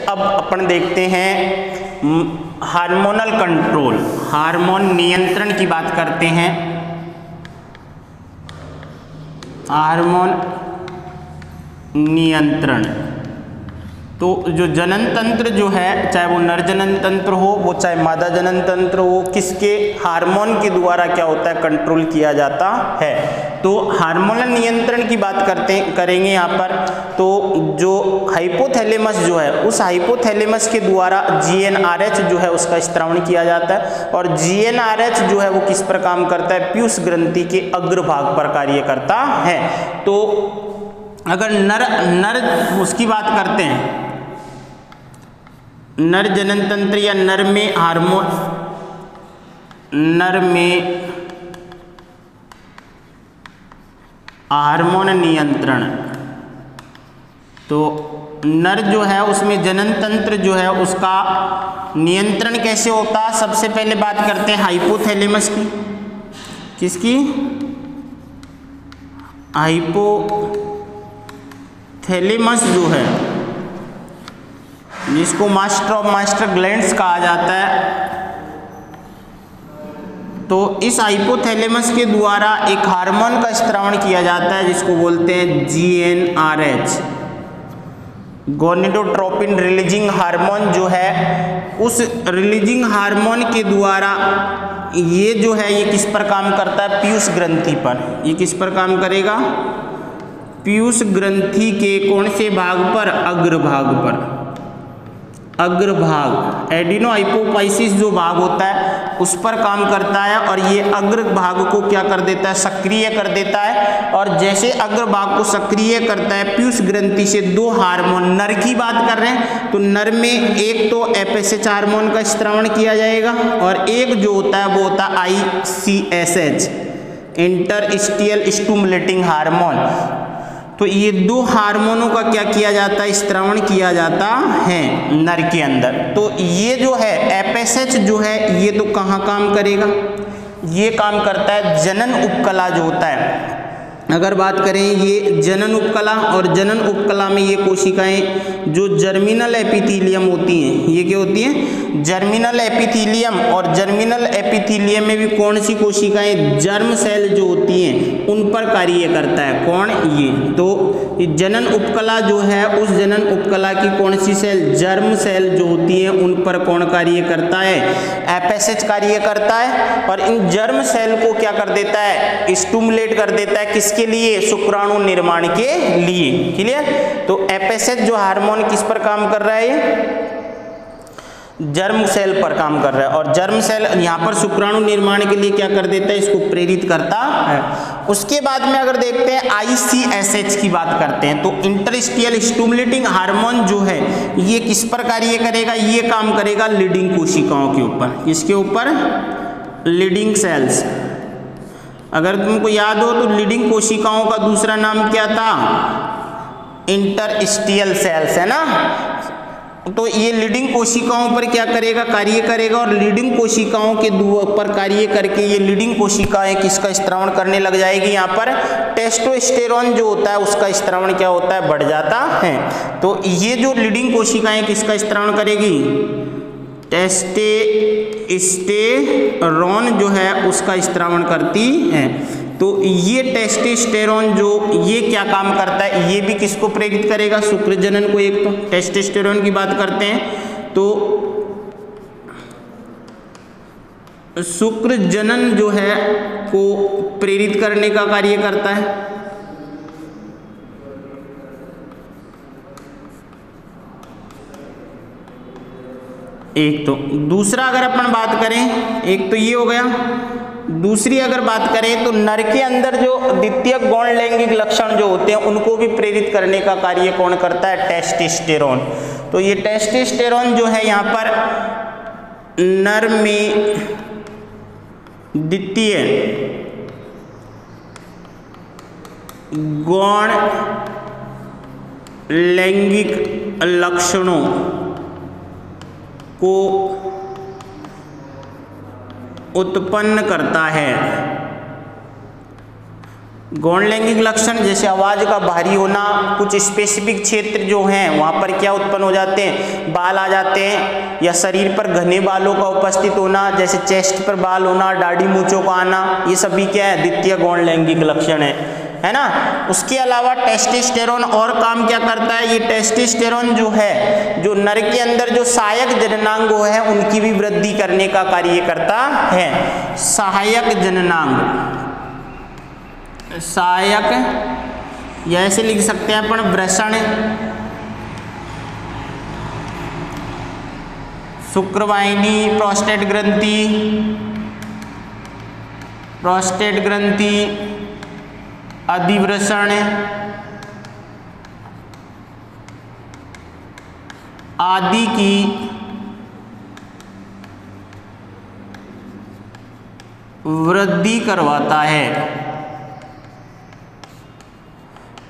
अब अपन देखते हैं हार्मोनल कंट्रोल, हार्मोन नियंत्रण की बात करते हैं। हार्मोन नियंत्रण, तो जो जनन तंत्र जो है, चाहे वो नर जनन तंत्र हो, वो चाहे मादा जनन तंत्र हो, किसके हार्मोन के द्वारा क्या होता है, कंट्रोल किया जाता है। तो हार्मोनल नियंत्रण की बात करेंगे यहाँ पर। तो जो हाइपोथैलेमस जो है, उस हाइपोथैलेमस के द्वारा GnRH जो है उसका स्त्रावण किया जाता है। और GnRH जो है वो किस पर काम करता है, पीयूष ग्रंथि के अग्रभाग पर कार्य करता है। तो अगर नर उसकी बात करते हैं, नर जनन तंत्र या नर में हार्मोन नियंत्रण, तो नर जो है उसमें जनन तंत्र जो है उसका नियंत्रण कैसे होता है। सबसे पहले बात करते हैं हाइपोथैलेमस की। किसकी? हाइपोथैलेमस जो है, जिसको मास्टर ऑफ मास्टर ग्लैंड्स कहा जाता है। तो इस हाइपोथैलेमस के द्वारा एक हार्मोन का स्त्रावण किया जाता है जिसको बोलते हैं GnRH, गोनेडोट्रोपिन रिलीजिंग हार्मोन जो है। उस रिलीजिंग हार्मोन के द्वारा ये जो है ये किस पर काम करता है, पीयूष ग्रंथि पर। ये किस पर काम करेगा, पीयूष ग्रंथि के कौन से भाग पर, अग्रभाग पर। अग्रभाग, एडिनो हाइपोफाइसिस जो भाग होता है उस पर काम करता है। और ये अग्रभाग को क्या कर देता है, सक्रिय कर देता है। और जैसे अग्रभाग को सक्रिय करता है, पीयूष ग्रंथि से दो हार्मोन, नर की बात कर रहे हैं तो नर में एक तो FSH हार्मोन का स्त्रावण किया जाएगा, और एक जो होता है वो होता है ICSH, इंटरस्टिशियल स्टिमुलेटिंग हार्मोन। तो ये दो हार्मोनों का क्या किया जाता है, स्त्रावण किया जाता है नर के अंदर। तो ये जो है FSH जो है ये तो कहाँ काम करेगा, ये काम करता है जनन उपकला जो होता है। अगर बात करें ये जनन उपकला, और जनन उपकला में ये कोशिकाएं जो जर्मिनल एपिथीलियम होती हैं, ये क्या होती हैं, जर्मिनल एपिथीलियम। और जर्मिनल एपिथीलियम में भी कौन सी कोशिकाएं, जर्म सेल जो होती हैं उन पर कार्य करता है। कौन, ये। तो जनन उपकला जो है, उस जनन उपकला की कौन सी सेल, जर्म सेल जो होती हैं उन पर कौन कार्य करता है, FSH कार्य करता है। और इन जर्म सेल को क्या कर देता है, स्टिमुलेट कर देता है, किसके लिए, शुक्राणु निर्माण के लिए। क्लियर। तो FSH जो हार्मोन किस पर काम कर रहा है, जर्म सेल पर काम कर रहा है। और जर्म सेल यहाँ पर शुक्राणु निर्माण के लिए क्या कर देता है, इसको प्रेरित करता है। उसके बाद में अगर देखते हैं ICSH की बात करते हैं, तो इंटरस्टिशियल स्टिमुलेटिंग हार्मोन जो है ये किस पर कार्य करेगा, ये काम करेगा लीडिंग कोशिकाओं के ऊपर। किसके ऊपर, लीडिंग सेल्स। अगर तुमको याद हो तो लीडिंग कोशिकाओं का दूसरा नाम क्या था, इंटरस्टिशियल सेल्स, है ना। तो ये लीडिंग कोशिकाओं पर क्या करेगा, कार्य करेगा। और लीडिंग कोशिकाओं के ऊपर कार्य करके ये लीडिंग कोशिकाएं किसका स्त्रावण करने लग जाएगी, यहाँ पर टेस्टोस्टेरोन जो होता है उसका स्त्रावण क्या होता है, बढ़ जाता है। तो ये जो लीडिंग कोशिकाएं किसका स्त्रावण करेगी, टेस्टोस्टेरोन जो है उसका स्त्रावण करती है। तो ये टेस्टोस्टेरोन जो ये क्या काम करता है, ये भी किसको प्रेरित करेगा, शुक्र जनन को। एक तो टेस्टोस्टेरोन की बात करते हैं तो शुक्र जनन जो है को प्रेरित करने का कार्य करता है। एक तो दूसरा अगर अपन बात करें, एक तो ये हो गया। दूसरी अगर बात करें तो नर के अंदर जो द्वितीयक गौण लैंगिक लक्षण जो होते हैं उनको भी प्रेरित करने का कार्य कौन करता है, टेस्टोस्टेरोन। तो ये टेस्टोस्टेरोन जो है यहाँ पर नर में द्वितीय गौण लैंगिक लक्षणों को उत्पन्न करता है। गौण लैंगिक लक्षण जैसे आवाज का भारी होना, कुछ स्पेसिफिक क्षेत्र जो हैं वहाँ पर क्या उत्पन्न हो जाते हैं, बाल आ जाते हैं, या शरीर पर घने बालों का उपस्थित होना, जैसे चेस्ट पर बाल होना, दाढ़ी मूंछों का आना, ये सभी क्या है, द्वितीय गौण लैंगिक लक्षण है ना। उसके अलावा टेस्टोस्टेरोन और काम क्या करता है, ये टेस्टोस्टेरोन जो है, जो नर के अंदर जो सहायक जननांग है उनकी भी वृद्धि करने का कार्य करता है। सहायक जननांग, सहायक या ऐसे लिख सकते हैं अपन वृषण, शुक्रवाहिनी, प्रोस्टेट ग्रंथि, अधिवृषण आदि की वृद्धि करवाता है।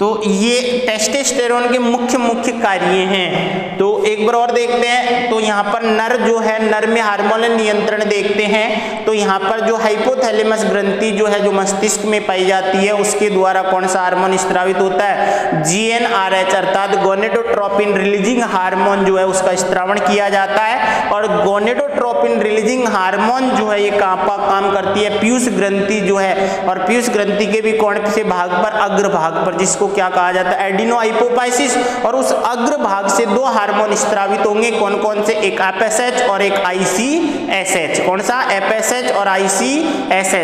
तो ये टेस्टोस्टेरोन के मुख्य कार्य हैं। तो एक बार और देखते हैं। तो यहाँ पर नर जो है, नर में हार्मोनल नियंत्रण देखते हैं। तो यहाँ पर जो हाइपोथैलेमस ग्रंथि जो है, जो मस्तिष्क में पाई जाती है, उसके द्वारा कौन सा हार्मोन स्रावित होता है, GnRH अर्थात गोनेडोट्रोपिन रिलीजिंग हार्मोन जो है उसका स्त्रावण किया जाता है। और गोनेडोट्रोपिन रिलीजिंग हार्मोन जो है ये काम करती है पीयूष ग्रंथि जो है, और पीयूष ग्रंथि के भी कौन से भाग पर, अग्र भाग पर, जिसको क्या कहा जाता है, एडिनो हाइपोफाइसिस। और उस अग्र भाग से दो हार्मोन स्रावित होंगे, कौन कौन से, एक FSH और एक ICSH। कौन सा, FSH और ICSH।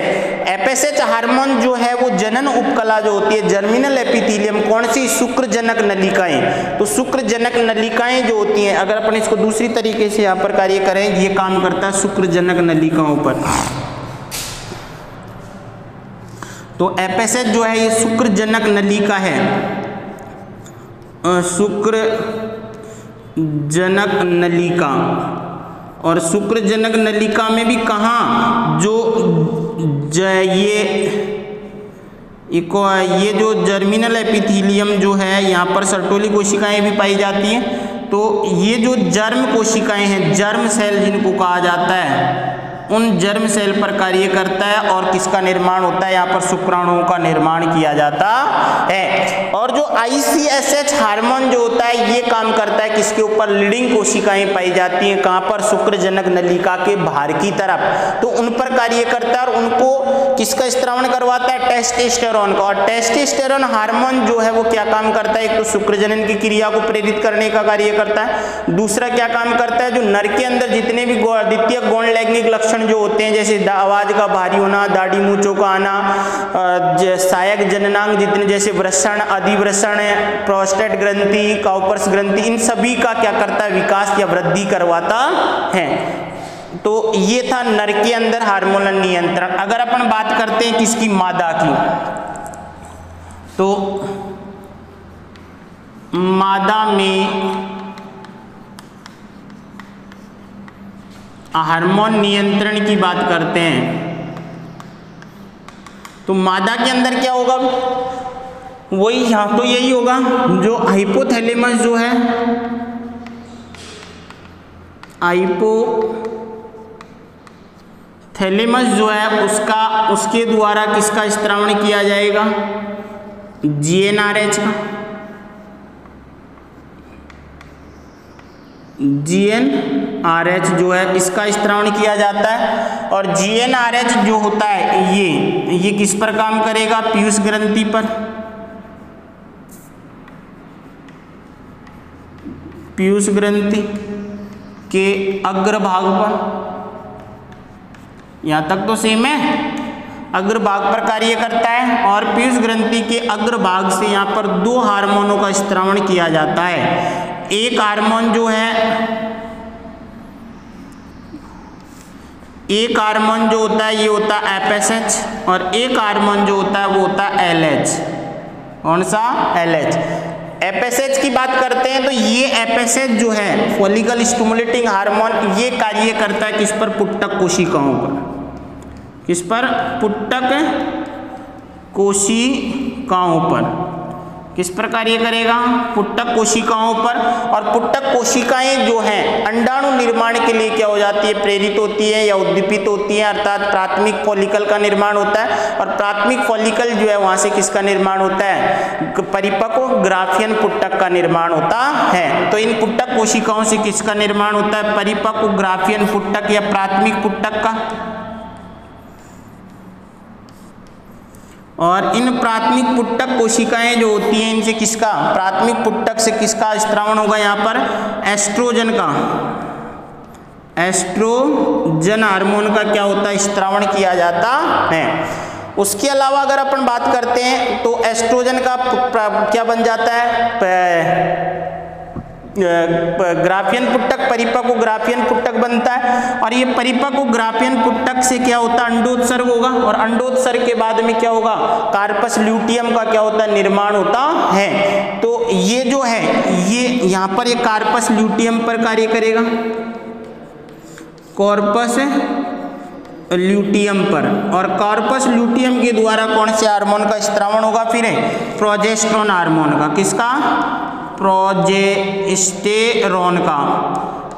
FSH हार्मोन जो है वो जनन उपकला जो होती है, जर्मिनल एपिथेलियम, कौन सी, शुक्रजनक नलिकाएं। तो शुक्रजनक नलिकाएं जो होती हैं, अगर अपन इसको दूसरी तरीके से यहाँ पर कार्य करें, ये काम करता है शुक्रजनक नलिकाओं पर। तो FSH जो है ये शुक्रजनक नलिका है, शुक्रजनक नलिका। और शुक्रजनक नलिका में भी कहाँ, जो ये जो जर्मिनल एपिथेलियम जो है, यहाँ पर सर्टोली कोशिकाएं भी पाई जाती हैं। तो ये जो जर्म कोशिकाएं हैं, जर्म सेल जिनको कहा जाता है, उन जर्म सेल पर कार्य करता है। और किसका निर्माण होता है, यहाँ पर शुक्राणुओं का निर्माण किया जाता है। और जो ICSH हार्मोन जो होता है ये काम करता है किसके ऊपर, लीडिंग कोशिकाएं पाई जाती हैं, कहाँ पर, शुक्रजनक नलिका के बाहर की तरफ। तो उन पर कार्य करता है और उनको किसका स्त्रावण करवाता है, टेस्टोस्टेरोन का। और टेस्टोस्टेरोन हार्मोन जो है वो क्या काम करता है, एक तो शुक्रजनन की क्रिया को प्रेरित करने का कार्य करता है, दूसरा क्या काम करता है, जो नर के अंदर जितने भी द्वितीय गौण लैंगिक लक्षण जो होते हैं, जैसे आवाज का भारी होना, दाढ़ी मूंछों का आना, सहायक जननांग जितने, जैसे वृषण, अधिवृषण, प्रोस्टेट ग्रंथि, काउपर्स ग्रंथि, इन सभी का क्या करता है, विकास या वृद्धि करवाता है। तो ये था नर के अंदर हार्मोनल नियंत्रण। अगर अपन बात करते हैं किसकी, मादा की, तो मादा में हार्मोन नियंत्रण की बात करते हैं। तो मादा के अंदर क्या होगा, वही यहाँ तो यही होगा, जो हाइपोथैलेमस जो है, हाइपोथैलेमस जो है उसके द्वारा किसका स्त्रावण किया जाएगा, GnRH का, GnRH जो है इसका स्त्रावण किया जाता है। और GnRH जो होता है ये किस पर काम करेगा, पीयूष ग्रंथि पर, पीयूष ग्रंथि के अग्रभाग पर। यहाँ तक तो सेम है, अग्रभाग पर कार्य करता है। और पीयूष ग्रंथि के अग्रभाग से यहाँ पर दो हार्मोनों का स्त्रावण किया जाता है। एक हार्मोन जो है, एक हार्मोन जो होता है ये होता है FSH, और एक हार्मोन जो होता है वो होता है LH। कौन सा, LH। FSH की बात करते हैं तो ये FSH जो है, फॉलिकल स्टिमुलेटिंग हार्मोन, ये कार्य करता है किस पर, पुट्टक कोशिकाओं पर। किस पर, पुट्टक कोशिकाओं पर। किस प्रकार ये करेगा, पुट्टक कोशिकाओं पर। और पुट्टक कोशिकाएं जो हैं अंडाणु निर्माण के लिए क्या हो जाती है, प्रेरित होती है या उद्दीपित होती है, अर्थात प्राथमिक फॉलिकल का निर्माण होता है। और प्राथमिक फॉलिकल जो है वहां से किसका निर्माण होता है, परिपक्व ग्राफियन पुट्टक का निर्माण होता है। तो इन पुट्टक कोशिकाओं से किसका निर्माण होता है, परिपक्व ग्राफियन पुट्टक या प्राथमिक पुट्टक का। और इन प्राथमिक पुट्टक कोशिकाएं जो होती हैं इनसे किसका, प्राथमिक पुट्टक से किसका स्त्रावण होगा, यहाँ पर एस्ट्रोजन का, एस्ट्रोजन हार्मोन का क्या होता है, स्त्रावण किया जाता है। उसके अलावा अगर अपन बात करते हैं तो एस्ट्रोजन का क्या बन जाता है, ग्राफियन पुट्टक, परिपक्व ग्राफियन पुट्टक बनता है। और ये परिपक्व ग्राफियन पुट्टक से क्या होता है, अंडोत्सर्ग होगा। और अंडोत्सर्ग के बाद में क्या होगा, कार्पस ल्यूटियम का क्या होता है, निर्माण होता है। तो ये जो है ये यहाँ पर ये कार्पस ल्यूटियम पर कार्य करेगा, कॉर्पस ल्यूटियम पर। और कॉर्पस ल्यूटियम के द्वारा कौन से हार्मोन का स्त्रावण होगा, फिर प्रोजेस्टेरोन हार्मोन का, किसका, प्रोजेस्टेरोन का।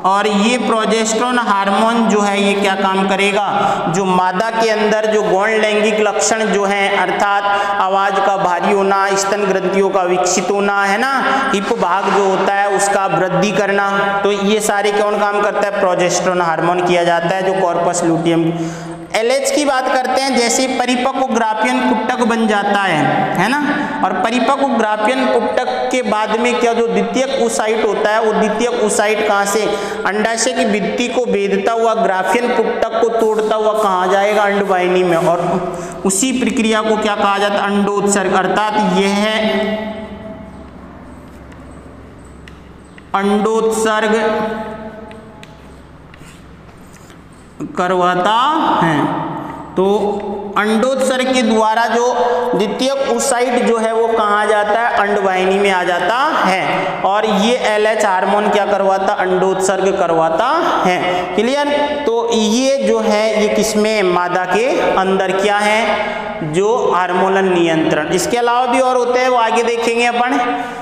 और ये प्रोजेस्टेरोन हार्मोन जो है ये क्या काम करेगा, जो मादा के अंदर जो गौण लैंगिक लक्षण जो हैं, अर्थात आवाज का भारी होना, स्तन ग्रंथियों का विकसित होना, है ना, हिप भाग जो होता है उसका वृद्धि करना, तो ये सारे कौन काम करता है, प्रोजेस्टेरोन हार्मोन किया जाता है, जो कॉर्पस ल्यूटियम। एलएच की बात करते हैं, जैसे परिपक्व ग्राफियन पुट्टक बन जाता है ना। और परिपक्व ग्राफियन पुट्टक के बाद में क्या, जो द्वितीयक oocyte होता है, वो द्वितीयक oocyte कहाँ से, अंडाशय की भित्ति को भेदता हुआ ग्राफियन पुट्टक को तोड़ता हुआ कहाँ जाएगा, अंडवाहिनी में। और उसी प्रक्रिया को क्या कहा जाता है, अंडोत्सर्ग। अर्थात यह है अंडोत्सर्ग करवाता है। तो अंडोत्सर्ग के द्वारा जो द्वितीयक oocyte जो है वो कहाँ जाता है, अंडवाहिनी में आ जाता है। और ये एलएच हार्मोन क्या करवाता, अंडोत्सर्ग करवाता है। क्लियर। तो ये जो है ये किसमें, मादा के अंदर क्या है, जो हार्मोनल नियंत्रण। इसके अलावा भी और होते हैं, वो आगे देखेंगे अपन।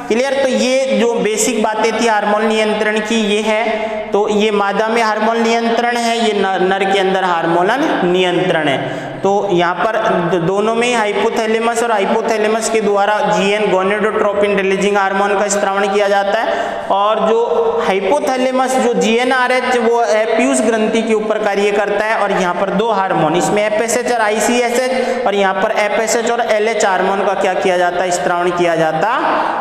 क्लियर। तो ये जो बेसिक बातें थी हार्मोन नियंत्रण की ये है। तो ये मादा में हार्मोन नियंत्रण है, ये नर के अंदर हार्मोनल नियंत्रण है। तो यहाँ पर दोनों में हाइपोथैलेमस और हाइपोथैलेमस के द्वारा जीएन गोनेडोट्रोपिन रिलीजिंग हार्मोन का स्त्रावण किया जाता है। और जो हाइपोथैलेमस जो जीएनआरएच वो है पीयूष ग्रंथि के ऊपर कार्य करता है। और यहाँ पर दो हार्मोन, इसमें एफएसएच और आईसीएसएच, और यहाँ पर एफएसएच और एलएच हार्मोन का क्या किया जाता है, स्त्रावण किया जाता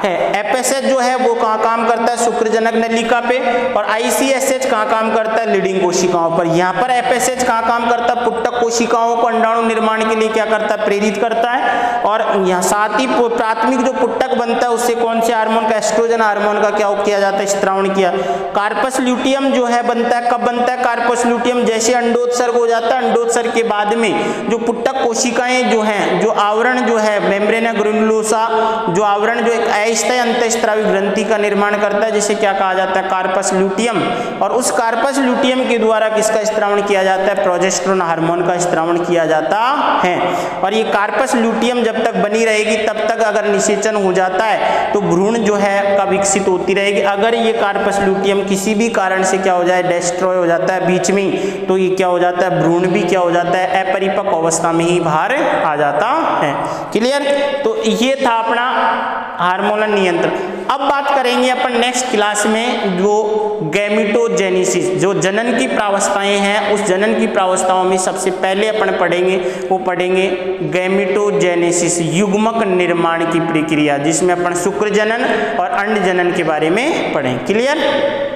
है। एफएसएच जो है वो कहाँ काम करता है, शुक्रजनक नलिका पे। और आईसीएसएच कहाँ काम करता है, लीडिंग कोशिकाओं पर। यहाँ पर एफएसएच कहाँ काम करता है, पुट्टक कोशिकाओं को अंडाणु निर्माण के लिए क्या करता है, प्रेरित करता है। और यहाँ साथ ही प्राथमिक जो पुट्टक बनता है उससे कौन से हार्मोन का, एस्ट्रोजन हार्मोन का क्या किया जाता है, स्त्रावण किया। कार्पस ल्यूटियम जो है बनता है, कब बनता है कार्पस ल्यूटियम, जैसे अंडोत्सर्ग हो जाता है। अंडोत्सर्ग के बाद में जो पुट्टक कोशिकाएं जो हैं, जो आवरण जो है मेम्ब्रेना ग्रैन्युलोसा, जो आवरण जो एक अस्थायी अंतःस्रावी ग्रंथि का निर्माण करता है, जिसे क्या कहा जाता है, कार्पस ल्यूटियम। और उस कार्पस ल्यूटियम के द्वारा किसका स्त्रावण किया जाता है, प्रोजेस्टेरोन हार्मोन का स्त्रावण किया जाता है। और ये कार्पस ल्यूटियम जब तक बनी रहेगी तब तक अगर निषेचन हो जाता है तो भ्रूण जो है का विकसित होती रहेगी। अगर ये कार्पस ल्यूटियम किसी भी कारण से क्या हो जाए, डिस्ट्रॉय हो जाता है बीच में, तो ये क्या हो जाता है, भ्रूण भी क्या हो जाता है, अपरिपक्व अवस्था में ही बाहर आ जाता है। क्लियर। तो ये था अपना हार्मोनल नियंत्रण। अब बात करेंगे अपन नेक्स्ट क्लास में जो गैमेटोजेनेसिस, जो जनन की प्रावस्थाएं हैं, उस जनन की प्रावस्थाओं में सबसे पहले अपन पढ़ेंगे, वो पढ़ेंगे गैमेटोजेनेसिस, युग्मक निर्माण की प्रक्रिया, जिसमें अपन शुक्र जनन और अंड जनन के बारे में पढ़ें। क्लियर।